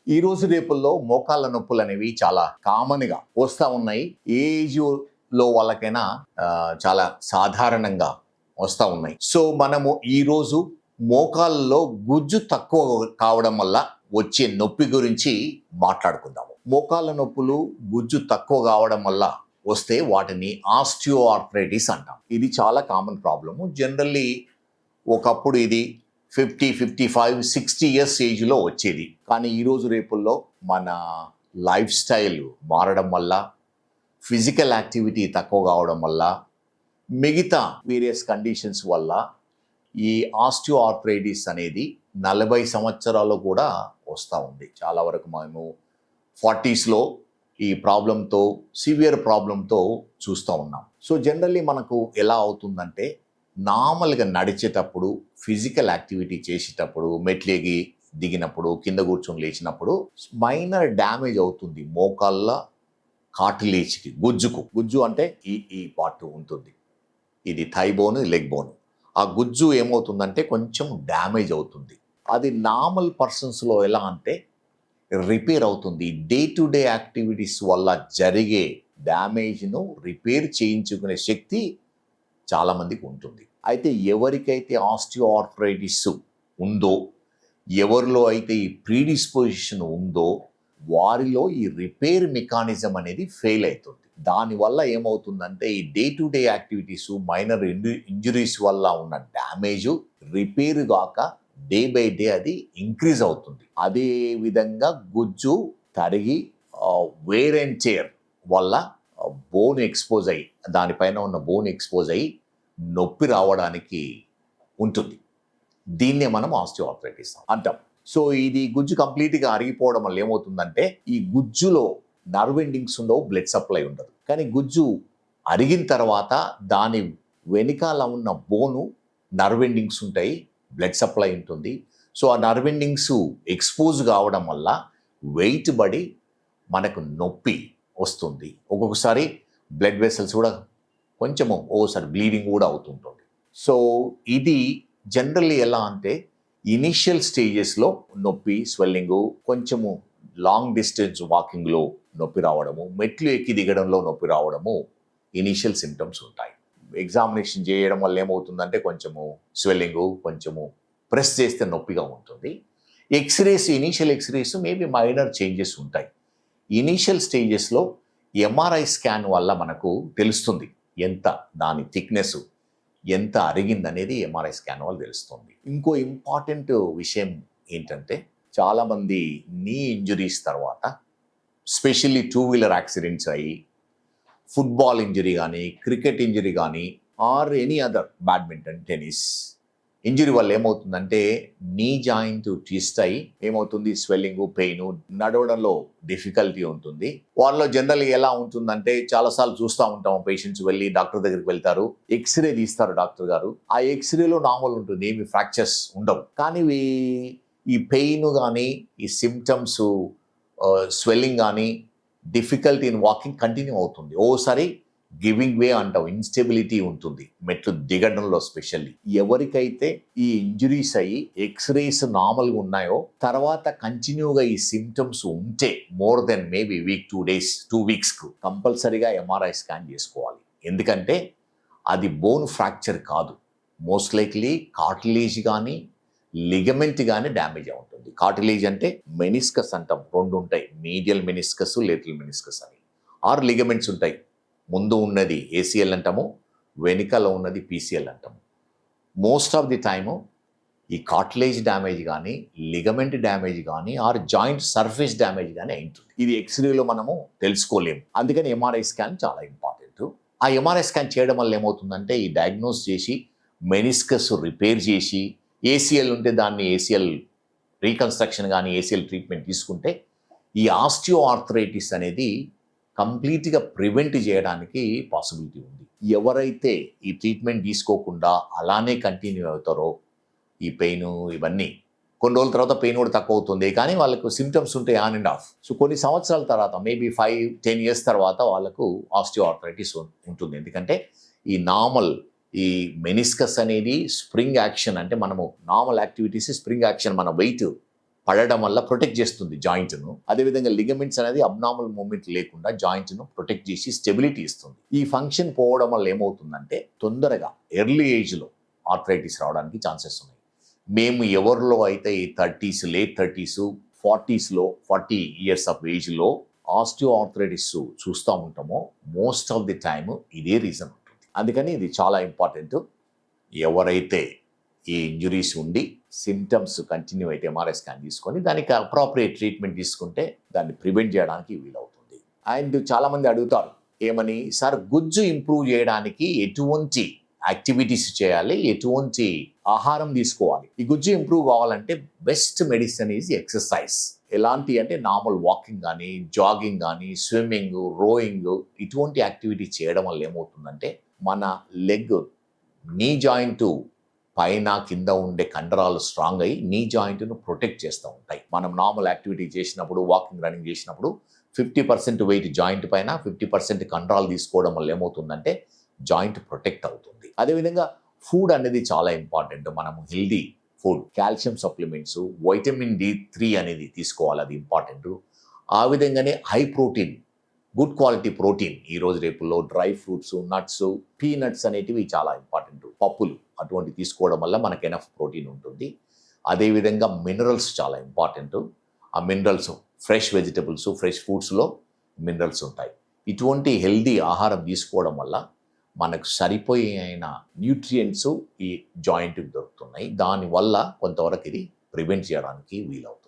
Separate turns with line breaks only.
ఈ రోజు రేపుల్లో మోకాళ్ళ నొప్పులు అనేవి చాలా కామన్గా వస్తూ ఉన్నాయి. ఏ ఏజ్లో వాళ్ళకైనా చాలా సాధారణంగా వస్తూ ఉన్నాయి. సో మనము ఈరోజు మోకాళ్ళలో గుజ్జు తక్కువ కావడం వల్ల వచ్చే నొప్పి గురించి మాట్లాడుకుందాము. మోకాళ్ళ నొప్పులు గుజ్జు తక్కువ కావడం వల్ల వస్తే వాటిని ఆస్టియోఆర్థరైటిస్ అంటాం. ఇది చాలా కామన్ ప్రాబ్లము. జనరల్లీ ఒకప్పుడు ఇది 50, 55, 60 ఇయర్స్ ఏజ్లో వచ్చేది. కానీ ఈరోజు రేపుల్లో మన లైఫ్ స్టైల్ మారడం వల్ల, ఫిజికల్ యాక్టివిటీ తక్కువ కావడం వల్ల, మిగతా వేరియస్ కండిషన్స్ వల్ల ఈ ఆస్టియోఆర్థరైటిస్ అనేది 40 సంవత్సరాలు కూడా వస్తూ ఉంది. చాలా వరకు మేము 40స్లో ఈ ప్రాబ్లంతో, సివియర్ ప్రాబ్లంతో చూస్తూ ఉన్నాం. సో జనరల్లీ మనకు ఎలా అవుతుందంటే, నార్మల్గా నడిచేటప్పుడు, ఫిజికల్ యాక్టివిటీ చేసేటప్పుడు, మెట్లెగి దిగినప్పుడు, కింద కూర్చొని లేచినప్పుడు మైనర్ డ్యామేజ్ అవుతుంది మోకాళ్ళ కార్టిలేజ్కి, గుజ్జు అంటే ఈ పార్ట్ ఉంటుంది. ఇది థై బోన్, లెగ్ బోన్. ఆ గుజ్జు ఏమవుతుందంటే కొంచెం డ్యామేజ్ అవుతుంది. అది నార్మల్ పర్సన్స్లో ఎలా అంటే రిపేర్ అవుతుంది. డే టు డే యాక్టివిటీస్ వల్ల జరిగే డ్యామేజ్ను రిపేర్ చేయించుకునే శక్తి చాలామందికి ఉంటుంది. అయితే ఎవరికైతే ఆస్టియోఆర్థరైటిస్ ఉందో, ఎవరిలో అయితే ఈ ప్రీడిస్పోజిషన్ ఉందో, వారిలో ఈ రిపేర్ మెకానిజం అనేది ఫెయిల్ అవుతుంది. దానివల్ల ఏమవుతుందంటే ఈ day to day activities, minor injuries వల్ల ఉన్న డ్యామేజ్ రిపేర్ కాక డే బై డే అది ఇంక్రీజ్ అవుతుంది. అదే విధంగా గుజ్జు తరిగి వేర్ అండ్ టేర్ వల్ల బోన్ ఎక్స్పోజ్ అయ్యి, దానిపైన ఉన్న బోన్ ఎక్స్పోజ్ అయ్యి నొప్పి రావడానికి ఉంటుంది. దీన్నే మనం ఆస్టియోఆర్థరైటిస్ అంటాం. సో ఇది గుజ్జు కంప్లీట్గా అరిగిపోవడం వల్ల ఏమవుతుందంటే ఈ గుజ్జులో నర్వ్ ఎండింగ్స్ ఉండవు, బ్లడ్ సప్లై ఉండదు. కానీ గుజ్జు అరిగిన తర్వాత దాని వెనకాల ఉన్న బోను నర్వ్ ఎండింగ్స్ ఉంటాయి, బ్లడ్ సప్లై ఉంటుంది. సో ఆ నర్వ్ ఎండింగ్స్ ఎక్స్పోజ్ కావడం వల్ల వెయిట్ పడి మనకు నొప్పి వస్తుంది. ఒక్కొక్కసారి బ్లడ్ వెసల్స్ కూడా కొంచెము ఓసారి బ్లీడింగ్ కూడా అవుతుంటుంది. సో ఇది జనరల్లీ ఎలా అంటే ఇనిషియల్ స్టేజెస్లో నొప్పి, స్వెల్లింగు, కొంచెము లాంగ్ డిస్టెన్స్ వాకింగ్లో నొప్పి రావడము, మెట్లు ఎక్కి దిగడంలో నొప్పి రావడము ఇనిషియల్ సిమ్టమ్స్ ఉంటాయి. ఎగ్జామినేషన్ చేయడం వల్ల ఏమవుతుందంటే కొంచెము స్వెల్లింగు, కొంచెము ప్రెస్ చేస్తే నొప్పిగా ఉంటుంది. Initial X rays maybe minor changes ఉంటాయి. ఇనిషియల్ స్టేజెస్లో ఎంఆర్ఐ స్కాన్ వల్ల మనకు తెలుస్తుంది ఎంత దాని థిక్నెస్ ఎంత అరిగిందనేది ఎంఆర్ఐ స్కాన్ వల్ల తెలుస్తుంది. ఇంకో ఇంపార్టెంట్ విషయం ఏంటంటే, చాలామంది నీ ఇంజురీస్ తర్వాత, స్పెషల్లీ 2 వీలర్ యాక్సిడెంట్స్ అయ్యి, ఫుట్బాల్ ఇంజరీ కానీ, క్రికెట్ ఇంజరీ కానీ, or any other badminton, tennis injury వల్ల ఏమవుతుందంటే నీ జాయింట్ ట్విస్ట్ అయ్యి ఏమవుతుంది, స్వెల్లింగ్, పెయిన్, నడవడంలో డిఫికల్టీ ఉంటుంది. వాళ్ళలో జనరల్ ఎలా ఉంటుందంటే, చాలాసార్లు చూస్తూ ఉంటాం, పేషెంట్స్ వెళ్ళి డాక్టర్ దగ్గరికి వెళ్తారు, ఎక్స్రే తీస్తారు డాక్టర్ గారు. ఆ ఎక్స్రేలో నార్మల్ ఉంటుంది, ఏమి ఫ్రాక్చర్స్ ఉండవు. కానీ ఈ పెయిన్ కానీ, ఈ సిమ్టమ్స్, స్వెల్లింగ్ కానీ, డిఫికల్టీ ఇన్ వాకింగ్ కంటిన్యూ అవుతుంది. ఓసారి గివింగ్ వే అంటాం, ఇన్స్టెబిలిటీ ఉంటుంది మెట్లు దిగడంలో. స్పెషల్లీ ఎవరికైతే ఈ ఇంజురీస్ అయ్యి ఎక్స్రేస్ నార్మల్గా ఉన్నాయో, తర్వాత కంటిన్యూగా ఈ సిమ్టమ్స్ ఉంటే మోర్ దెన్ మేబీ వీక్, 2 వీక్స్కు కంపల్సరీగా ఎంఆర్ఐ స్కాన్ చేసుకోవాలి. ఎందుకంటే అది బోన్ ఫ్రాక్చర్ కాదు, మోస్ట్ లైక్లీ కార్టిలేజ్ కానీ, లిగమెంట్ కానీ డ్యామేజ్ ఉంటుంది. కార్టిలేజ్ అంటే మెనిస్కస్ అంటాం, 2 ఉంటాయి, మీడియల్ మెనిస్కస్, లేటరల్ మెనిస్కస్ అని. ఆరు లిగమెంట్స్ ఉంటాయి, ముందు ఉన్నది ఏసీఎల్ అంటాము, వెనుకలో ఉన్నది పీసీఎల్ అంటాము. మోస్ట్ ఆఫ్ ది టైము ఈ కార్టిలేజ్ డ్యామేజ్ కానీ, లిగమెంట్ డ్యామేజ్ కానీ, ఆర్ జాయింట్ సర్ఫేస్ డ్యామేజ్ కానీ ఉంటుంది. ఇది ఎక్స్రేలో మనము తెలుసుకోలేము. అందుకని ఎంఆర్ఐ స్కాన్ చాలా ఇంపార్టెంట్. ఆ ఎంఆర్ఐ స్కాన్ చేయడం వల్ల ఏమవుతుందంటే ఈ డయాగ్నోస్ చేసి, మెనిస్కస్ రిపేర్ చేసి, ఏసీఎల్ ఉంటే దాన్ని ఏసీఎల్ రీకన్స్ట్రక్షన్ కానీ, ఏసీఎల్ ట్రీట్మెంట్ తీసుకుంటే ఈ ఆస్టియోఆర్థరైటిస్ అనేది కంప్లీట్గా ప్రివెంట్ చేయడానికి పాసిబిలిటీ ఉంది. ఎవరైతే ఈ ట్రీట్మెంట్ తీసుకోకుండా అలానే కంటిన్యూ అవుతారో, ఈ పెయిన్ ఇవన్నీ కొన్ని రోజుల తర్వాత పెయిన్ కూడా తక్కువ అవుతుంది, కానీ వాళ్ళకు సిమ్టమ్స్ ఉంటాయి ఆన్ అండ్ ఆఫ్. సో కొన్ని సంవత్సరాల తర్వాత, మేబీ 5-10 ఇయర్స్ తర్వాత వాళ్ళకు ఆస్టియోఆర్థరైటిస్ ఉంటుంది. ఎందుకంటే ఈ మెనిస్కస్ అనేది స్ప్రింగ్ యాక్షన్, అంటే మనము నార్మల్ యాక్టివిటీస్ స్ప్రింగ్ యాక్షన్, మన వెయిట్ పడడం వల్ల ప్రొటెక్ట్ చేస్తుంది జాయింట్ను. అదేవిధంగా లిగమెంట్స్ అనేది అబ్నార్మల్ మూవ్మెంట్ లేకుండా జాయింట్ను ప్రొటెక్ట్ చేసి స్టెబిలిటీ ఇస్తుంది. ఈ ఫంక్షన్ పోవడం వల్ల ఏమవుతుందంటే తొందరగా ఎర్లీ ఏజ్లో ఆర్థరైటిస్ రావడానికి ఛాన్సెస్ ఉన్నాయి. మేము ఎవరిలో అయితే ఈ 30s, late 30s, 40sలో 40 years of ఏజ్లో ఆస్టియో ఆర్థరైటిస్ చూస్తూ ఉంటామో మోస్ట్ ఆఫ్ ది టైమ్ ఇదే రీజన్ ఉంటుంది. అందుకని ఇది చాలా ఇంపార్టెంట్. ఎవరైతే ఈ ఇంజురీస్ ఉండి సిమ్టమ్స్ కంటిన్యూ అయితే ఎంఆర్ఐ స్కాన్ తీసుకొని దానికి అప్రాప్రియేట్ ట్రీట్మెంట్ తీసుకుంటే దాన్ని ప్రివెంట్ చేయడానికి వీలవుతుంది. అండ్ చాలామంది అడుగుతారు ఏమని, సార్ గుజ్జు ఇంప్రూవ్ చేయడానికి ఎటువంటి యాక్టివిటీస్ చేయాలి, ఎటువంటి ఆహారం తీసుకోవాలి? ఈ గుజ్జు ఇంప్రూవ్ కావాలంటే బెస్ట్ మెడిసిన్ ఈజ్ ఎక్సర్సైజ్. ఎలాంటి అంటే నార్మల్ వాకింగ్ కానీ, జాగింగ్ కానీ, స్విమ్మింగ్, రోయింగ్ ఇటువంటి యాక్టివిటీ చేయడం వల్ల ఏమవుతుందంటే మన లెగ్, నీ జాయింట్ పైన కింద ఉండే కండరాలు స్ట్రాంగ్ అయ్యి నీ జాయింట్ను ప్రొటెక్ట్ చేస్తూ ఉంటాయి. మనం నార్మల్ యాక్టివిటీ చేసినప్పుడు, వాకింగ్, రన్నింగ్ చేసినప్పుడు 50% వెయిట్ జాయింట్ పైన, 50% కండరాలు తీసుకోవడం వల్ల ఏమవుతుందంటే జాయింట్ ప్రొటెక్ట్ అవుతుంది. అదేవిధంగా ఫుడ్ అనేది చాలా ఇంపార్టెంట్. మనము healthy food, calcium supplements, vitamin D3 అనేది తీసుకోవాలి, అది ఇంపార్టెంట్. ఆ విధంగానే high protein, good quality protein ఈ రోజు రేపుల్లో డ్రై ఫ్రూట్స్, నట్స్, పీనట్స్ అనేటివి చాలా ఇంపార్టెంట్. పప్పులు అటువంటి తీసుకోవడం వల్ల మనకు ఎనఫ్ ప్రోటీన్ ఉంటుంది. అదేవిధంగా మినరల్స్ చాలా ఇంపార్టెంట్. ఆ మినరల్స్ ఫ్రెష్ వెజిటబుల్స్, ఫ్రెష్ ఫుడ్స్లో మినరల్స్ ఉంటాయి. ఇటువంటి హెల్దీ ఆహారం తీసుకోవడం వల్ల మనకు సరిపోయిన న్యూట్రియంట్స్ ఈ జాయింట్కి దొరుకుతున్నాయి. దానివల్ల కొంతవరకు ఇది ప్రివెంట్ చేయడానికి వీలవుతుంది.